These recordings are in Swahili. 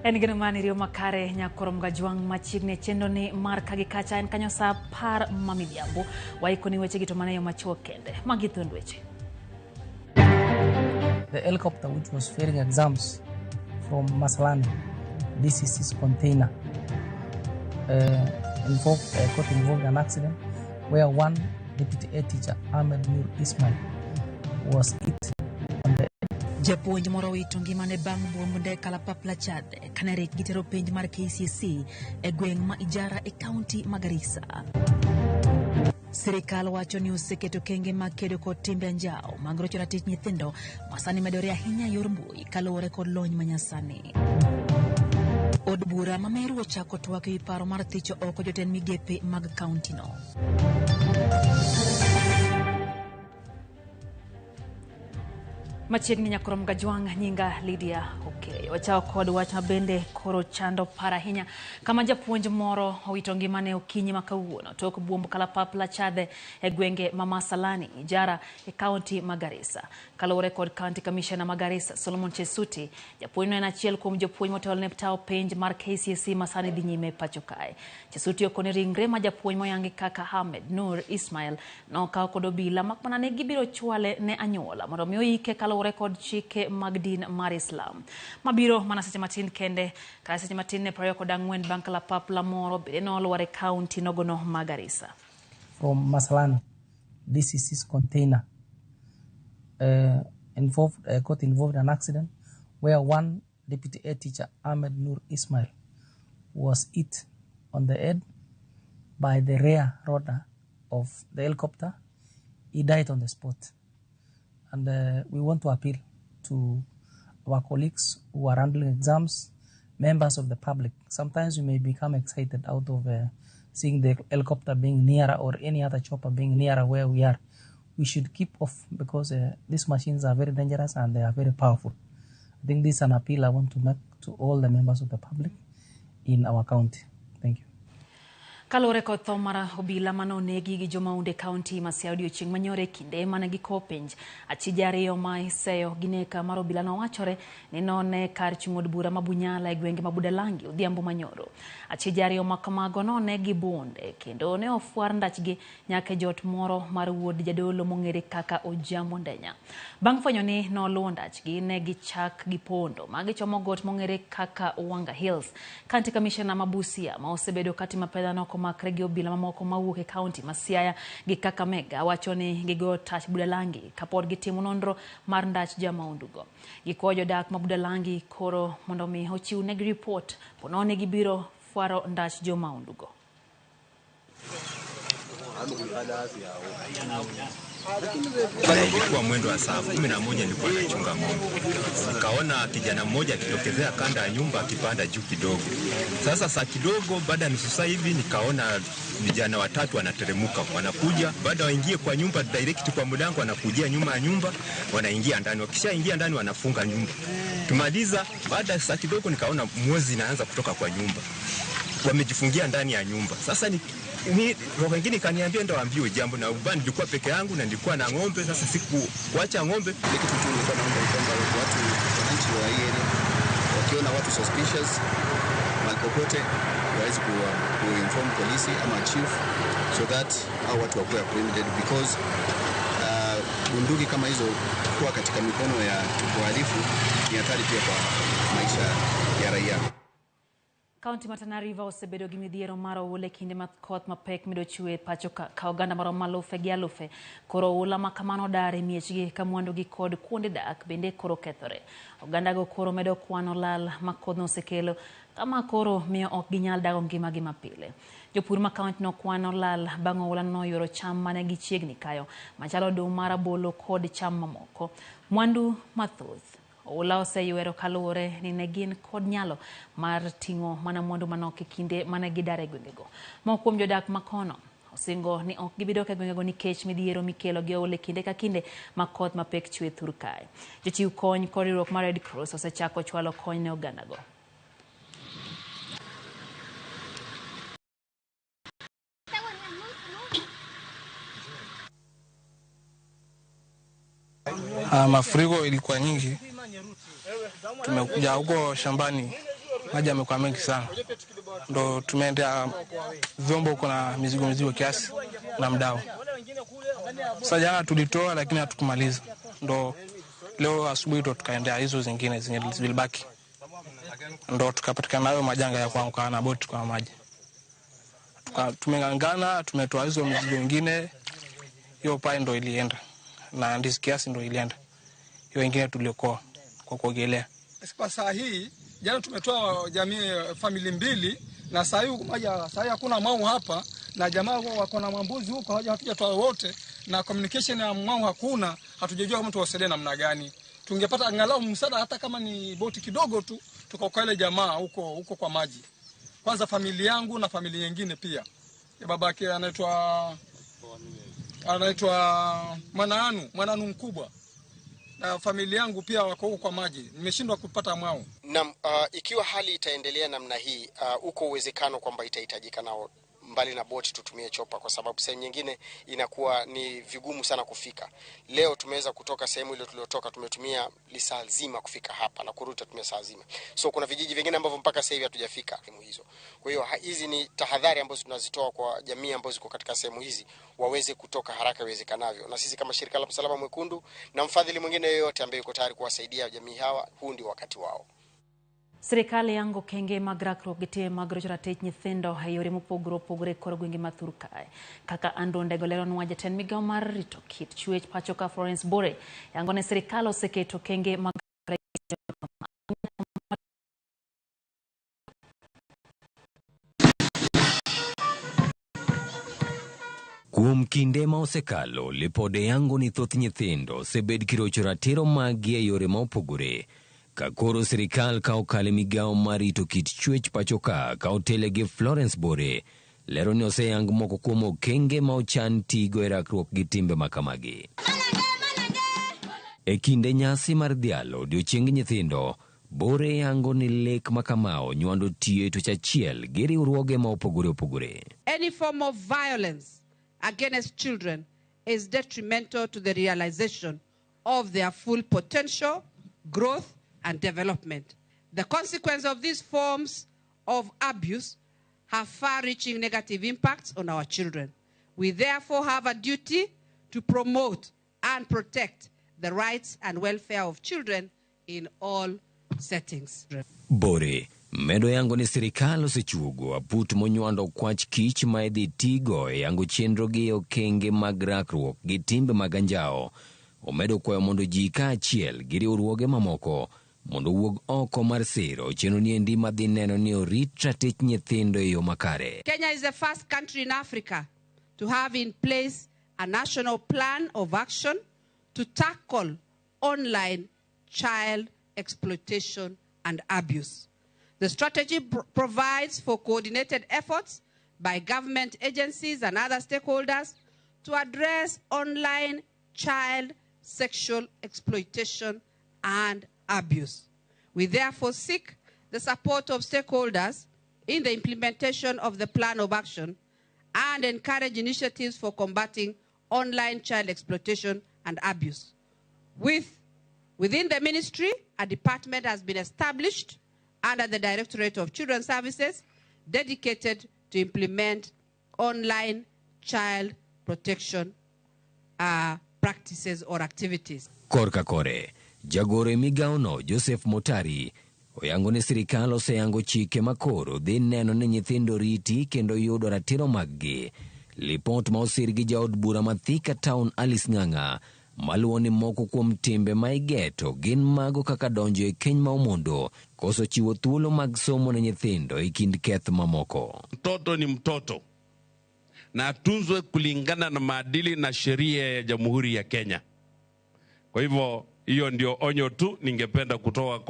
En gino mani rio makare nyakorom gajuang machigne chendo ni mar kagikacha en kanyo sa par mamidhiambo waikoni weche gito mana yo machuo kende magithund weche. The helicopter which was ferrying exams from Masalani, DCC's container, got involved in an accident where one deputy head teacher, Ahmed Nur Ismail, was hit on the Japuonj moro wito ngimane bang' buomb ndege kalapapla chade kanere gitero penj mar KCSE e gweng' ma Ijara e kaunti ma Garissa. Sirikal wacho ni oseketo kenge mag kedo kod timbe anjao mag rocho ratich nyithindo masani medore ahinya yor mbui kaluwore kod lony manyasani. Od bura ma Meru ochako twak ewi paro mar thicho oko jotend migepe mag kaunti no. Machiegni nyakorom gajuang nyinga Lydia wachao kod wach mabende koro chando para ahinya kama japuonj moro owito ngimane okinyi makawuono tok buomb kalapapla chadhe e gwenge ma Masalani, Ijara e kaunti ma Garissa. Kaluwore kod County Commissioner ma Garissa Solomon Chesuti, japuonjno en achiel kuom jopuonj motelo ne tao penj mar KCSE masani dhi nyime pacho kae. Chesuti okoni ringre ma japuonj moyangi kaka Ahmed Nur Ismail nokawo kod obila makmana ne gibiro chwale ne anyuola mondo mi oike kaluwore kod chike mag din mar Islam. Mabiro mana seche matin kende ka seche matin ne 24 bang' kalapapla moro bende noluore kaunti nogono ma Garissa. From Masalani, DCC's container, got involved in an accident where one deputy head teacher, Ahmed Nur Ismail, was hit on the head by the rear rudder of the helicopter. He died on the spot. And we want to appeal to our colleagues who are handling exams, members of the public. Sometimes we may become excited out of seeing the helicopter being nearer or any other chopper being nearer where we are. We should keep off because these machines are very dangerous and they are very powerful. I think this is an appeal I want to make to all the members of the public in our county. Thank you. Kalore kod tho mara obila manonegi gi jomaunde kaunti ma Siaya odiochieng' manyore kinde mane giko penj achije ariyo ma iseyo gineka mar obila no wachore ni none kar chung' od bura ma Bunyala e gwenge ma Budalangi odhiambo manyoro. Achije ariyo ma kamago none gi bonde kendo ne ofwar ndachgi nyaka jot moro mar wuod jadolo mong'ere kaka Ojambo Ndenya. Bang' fwenyo ni noluwo ndachgi ne gichak gi pondo ma gichomo got mong'ere kaka Wanga Hills. County Commissioner ma Busia ma osebedo katima pedha noko makre gi obila mamoko mawuok e kaunti ma Siaya gi Kakamega wacho ni gigo tach Budalangi kapod gitimo nonro mar ndach jamaundugo. Gikwayo jodak ma Budalangi koro mondo mi ochiw negi report pono ne gibiro fwaro ndach jomaundugo. Ilikuwa mwendo wa saa 11 nilikuwa nachunga ng'ombe. Nikaona kijana mmoja akitokezea kanda ya nyumba akipanda juu kidogo. Sasa saa kidogo baada ya nusu saa hivi nikaona vijana watatu wanateremka wanakuja, baada waingie kwa nyumba direct kwa mlango wanakujia nyuma ya nyumba, wanaingia ndani. Wakishaingia ndani wanafunga nyumba. Tumaliza baada ya saa kidogo nikaona mwozi inaanza kutoka kwa nyumba. Wamejifungia ndani ya nyumba. Sasa ni roho nyingine kaniambia ndo waambie jambo na ubani nilikuwa peke yangu na nilikuwa na ng'ombe. Sasa siku kuacha ng'ombe ile kitu tu nilikuwa naomba kwamba watu wananchi wa hii area wakiona watu suspicious malpopote waweze ku-inform polisi ama chief so that hao watu wakuwe apprehended because bunduki kama hizo kuwa katika mikono ya wahalifu ni hatari pia kwa maisha ya raia. County Tana River osebedo gi midhiero mar oula kinde makoth mapek mido chwe pacho ka oganda maro malufe gi alufe koro oula ma kamano dare miechgi ka mwandu gi kod kuonde dak bende koro kethore. Oganda go koro medo kwano lal makodno osekelo kama koro miyo ok ginyal dago ngimagi mapile. Jopur ma kaunti no kwano lal bang' oula no yoro cham mane gichiegni kayo machalo oduma mar bolo kod cham mamoko. Mwandu mathoth oula oseyuero kaluwore ni ne gin kod nyalo mar ting'o mana mwandu manok e kinde mane gidare gwengego. Moko kuom jodak makono osingo ni ok gibidok e gwengego nikech midhiero mikelo gi oula kinde ka kinde ma koth mapek chwe thur kae. Jochiw kony kod riwruok mar Red Cross osechako chwalo kony ne ogandago. Mafuriko ilikuwa nyingi. Tumekuja huko shambani maji yamekuwa mengi sana. Ndo tumeendea vyombo, kuna mizigo kiasi na mdao. Sasa jana tulitoa lakini hatukumaliza. Ndo leo asubuhi ndo tukaendea hizo zingine zenye zilibaki. Ndo tukapatikana nayo majanga ya kuanguka na boti kwa maji. Tumengangana, tumetoa hizo mizigo mingine. Hiyo pai ndo ilienda. Na ndizi kiasi ndo ilienda. Hiyo ingine tuliokoa kwa kuogelea. Kwa saa hii jana tumetoa jamii family mbili, na saa hii hakuna mau hapa, na jamaa wako na mambuzi huko hatujatoa wote, na communication ya mau hakuna, hatujajua kama tuwasaidie namna gani. Tungepata angalau msaada hata kama ni boti kidogo tu tukaokoa ile jamaa huko kwa maji. Kwanza familia yangu na familia nyingine pia. Ya babake anaitwa Mwananu mkubwa. Na familia yangu pia wako huko kwa maji. Nimeshindwa kupata mwao. Na ikiwa hali itaendelea namna hii, uko uwezekano kwamba itahitajika nao mbali na boti tutumie chopa, kwa sababu sehemu nyingine inakuwa ni vigumu sana kufika. Leo tumeweza kutoka sehemu ile tuliotoka, tumetumia lisaa zima kufika hapa, na kurudi tutumia saa zima. So kuna vijiji vingine ambavyo mpaka sasa hivi hatujafika sehemu hizo. Kwa hiyo hizi ni tahadhari ambazo tunazitoa kwa jamii ambazo ziko katika sehemu hizi, waweze kutoka haraka iwezekanavyo. Na sisi kama shirika la Msalaba Mwekundu na mfadhili mwingine yoyote ambaye yuko tayari kuwasaidia jamii hawa, huu ndio wakati wao. Sirikali yango kenge magrakro gite magrochora tech nyithindo hayore mopogore kor gwenge mathur kae kaka andonde golero nwa jatend migao mar rito kit chwech pachoka Florence Bore yango ne sirikal oseketo kenge Kuom kinde ma osekalo, lipode yango ni thoth nyithindo sebed kirocho ratiro magi e yore ma opogore. Ka koro sirikal ka okale migao mar rito kit chwech pachoka ka otele gi Florence Bore, lero ni oseyang moko kuom okenge ma ochan tigo e rakruok gi timbe makamagi. E kinde nyasi mar dhialo odiochieng nyithindo, Bore yango ni lek makamao nywando tiyo to chachiel gi riwruoge ma opogore. Any form of violence against children is detrimental to the realization of their full potential, growth, and development. The consequence of these forms of abuse have far-reaching negative impacts on our children. We therefore have a duty to promote and protect the rights and welfare of children in all settings. Bore medo yango ni sirikal osechuogo aput monywando kwach kich ma idhi tigo e yango chenro gi okenge mag rakruok gi timbe mag anjao. Omedo kwayo mondo ji kaachiel gi riwruoge mamoko mondo wuog oko mar siro chenro ni endi madhi neno ni orit ratich nyithindo e yo makare. Kenya is the first country in Africa to have in place a national plan of action to tackle online child exploitation and abuse. The strategy provides for coordinated efforts by government agencies and other stakeholders to address online child sexual exploitation and abuse. We therefore seek the support of stakeholders in the implementation of the plan of action and encourage initiatives for combating online child exploitation and abuse. Within the ministry, a department has been established under the Directorate of Children's Services dedicated to implement online child protection practices or activities. Korka kore, jagore migao no Joseph Motari oyango ni sirikal oseyango chike makoro dhi neno ni nyithindo riti kendo yudo ratiro maggi. Lipot ma osir gi jaod bura ma Thika Town Alice Ng'ang'a maluwo ni moko kuom timbe ma igeto gin mago kaka donjo e keny ma omondo, koso chiwo thuolo mag somo ne nyithindo e kind keth mamoko. Mtoto ni mtoto na atunzwe kulingana na maadili na sheria ya Jamhuri ya Kenya. Kwa hivyo hiyo ndio onyo tu ningependa kutoa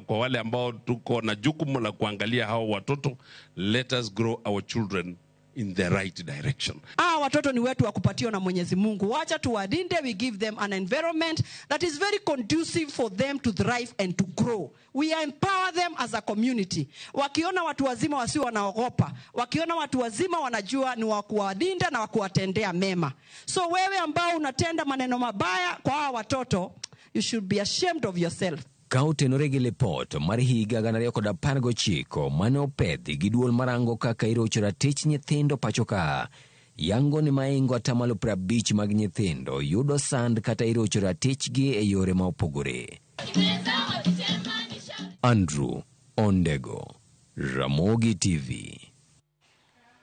kwa wale ambao tuko na jukumu la kuangalia hao watoto. Let us grow our children in the right direction. Watoto ni wetu wa kupatiwa na Mwenyezi Mungu. Wacha tuwadinde, we give them an environment that is very conducive for them to thrive and to grow. We empower them as a community. Wakiona watu wazima wasio wanaogopa, wakiona watu wazima wanajua ni wa kuwadinda na wa kuwatendea mema. So wewe ambao unatenda maneno mabaya kwa hawa watoto, you should be ashamed of yourself. Ka otenore gi lipot mar higa 2019 mane opedhi gi duol marango kaka irocho ratich nyithindo pachoka, yango ni maingo 50% mag nyithindo yudo sand kata irocho ratichgi e yore ma opogore. Andrew Ondego, Ramogi TV.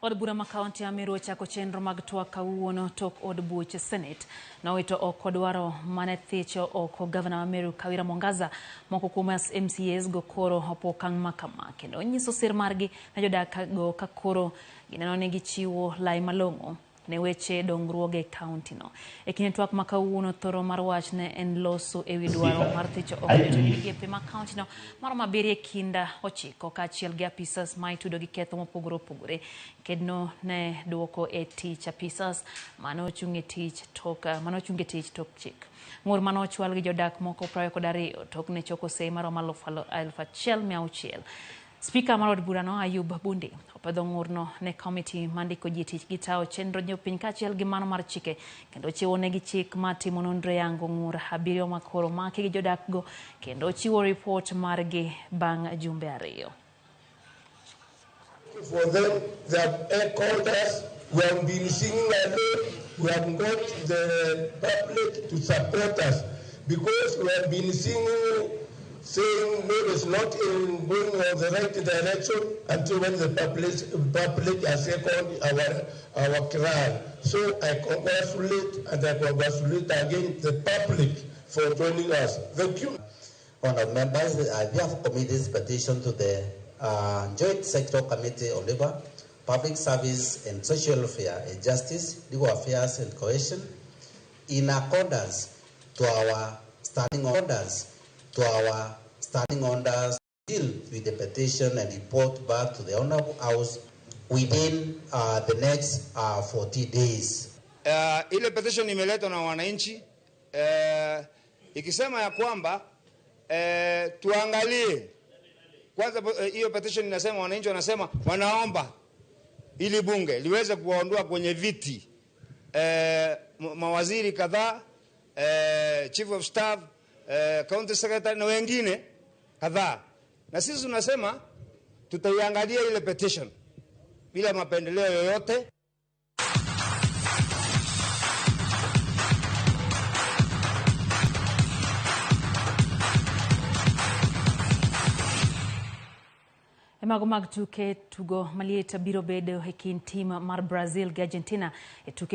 Od bura ma kaunti ya Meru ochako chenro mag twak kawuono tok od buche Senate na wito oko dwaro mane thicho oko gavana wa Meru Kawira Mwangaza moko kuom MCAs go koro opokang' makama kendo nyiso sir margi na jodak go ka koro gineno ni gichiwo lai malong'o ne weche dongruoge kaunti no. E kinde twak ma kawuono thoro mar wach ne en loso ewi dwaro mar thicho oko migepe ma kaunti no mar maberie kinda ochiko kaachiel gi apisas ma itudo gi ketho mopogore opogore. Kedno ne duoko e tich apisas mano chunge tich tok chik. Ng'ur mano ochwal gi jodak moko 22 tok ne choko sei mar 1,600. Speaker mar od bura no Ayub Bundi opedho ng'urno ne komiti mandiko ji tich gi tawo chenro jopiny kaachiel gi mano mar chike kendo chiwo negi chik matimo nonro yango ng'ur 7 makoro maki gi jodak go kendo chiwo report margi bang' jumbe 2. For them, they have called us. We have been singing along. We have got the public to support us because we have been singing, saying no, it's not in going in the right direction until when the public has seconded our cry. So I congratulate again the public for joining us. Thank you. Honourable members, we have committed this petition to the Joint Sector Committee on Labour, Public Service and Social Welfare and Justice, Legal Affairs and Cohesion, in accordance to our standing orders, deal with the petition and report back to the Honourable House within the next 40 days. Ile petition imeletwa na wananchi ikisema ya kwamba tuangalie kwanza. Hiyo petition inasema, wananchi wanasema wanaomba ili bunge liweze kuwaondoa kwenye viti mawaziri kadhaa, chief of staff, county secretary na wengine kadhaa. Na sisi tunasema tutaiangalia ile petition bila mapendeleo yoyote. Mago mag tuke tugo malieta biro bedo e kind tim mar Brazil gi Argentina e tuke